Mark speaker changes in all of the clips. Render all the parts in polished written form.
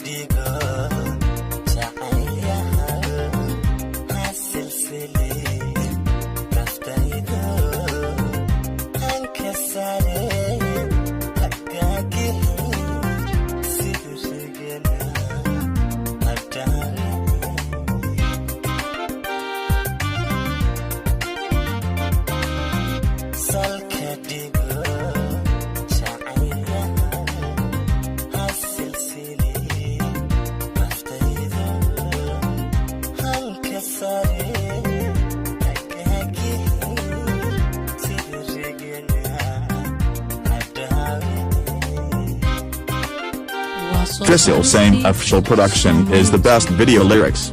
Speaker 1: dhigo jcylyhow ha silsili naftayda hanka sare hagaagihi siduu sheegana hadhaale salka dhigo
Speaker 2: Jcylyhow official production is the best video lyrics.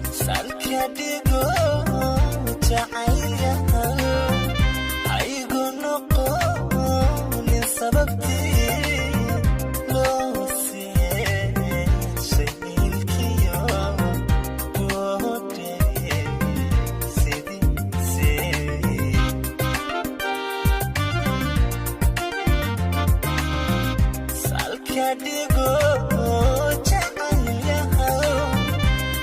Speaker 1: salka dhigo jcylyhow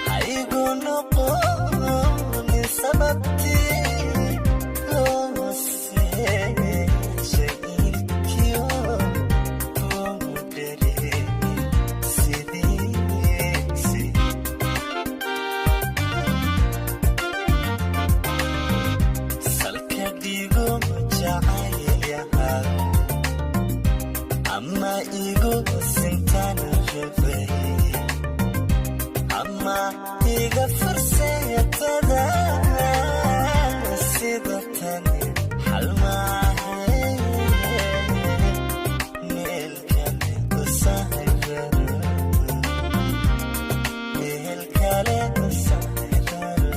Speaker 1: haygu noqonin sababtii loo siiyey shahiilkiyo woodhey sidiisii salka dhigo ama igu sintaan rabay ama iga fursayatada sida tani xal maahe meel kale u sahayaro meel kale u sahayaro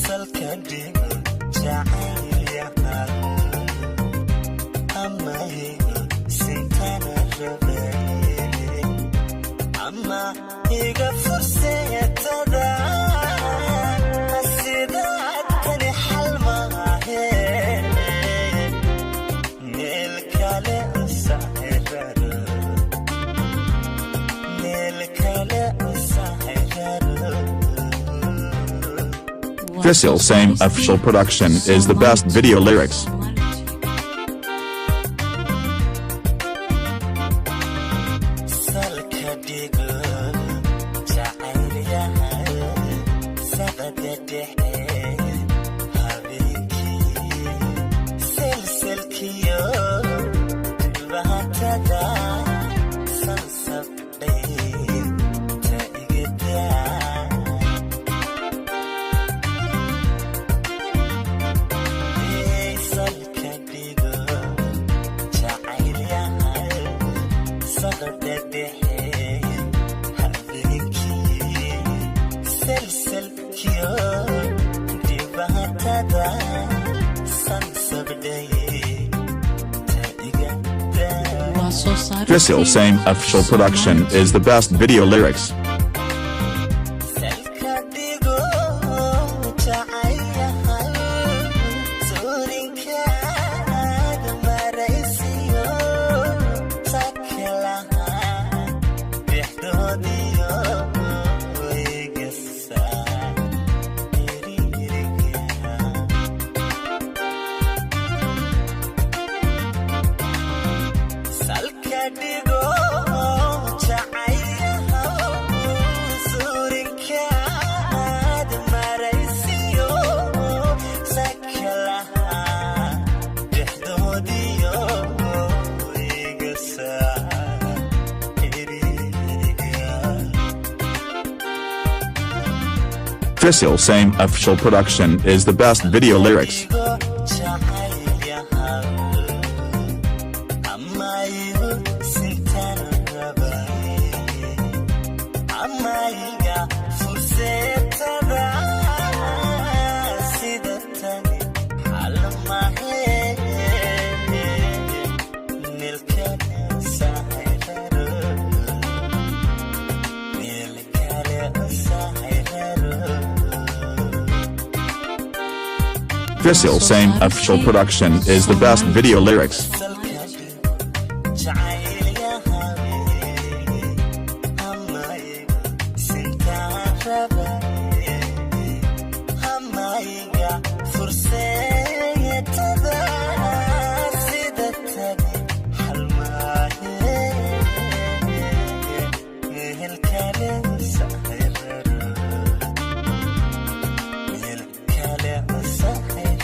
Speaker 1: salka dhigo jcylyhow ama igu sintaan rabay ama iga fursayatada sida tani xal maahe meel kale u sahayaro meel kale u sahayaro
Speaker 2: Jcylyhow official production is the best video lyrics.
Speaker 1: salka dhigo jcylyhow sabada dhexe habeenkii silsilkiyo dhibaatada sansabdhay ta igadaa salka dhigo jcylyhow sabada dhexe habeenkii silsilkiyo dhibaatada sansabdhay ta igadaa
Speaker 2: Jcylyhow official production is the best video lyrics.
Speaker 1: salka dhigo jcylyhow suurinkaada maraysiyo sakalaha dhexdoodiyo iga saar iriiriga salka dhigo jcylyhow suurinkaada maraysiyo sakalaha dhexdoodiyo iga saar iriiriga
Speaker 2: Jcylyhow official production is the best video lyrics.
Speaker 1: ama igu sintaan rabay ama iga fursayatada sida tani xal maahe meel kale u sahayaro meel kale u sahayaro
Speaker 2: Visil Same Official Production is the best video lyrics.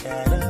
Speaker 1: Kale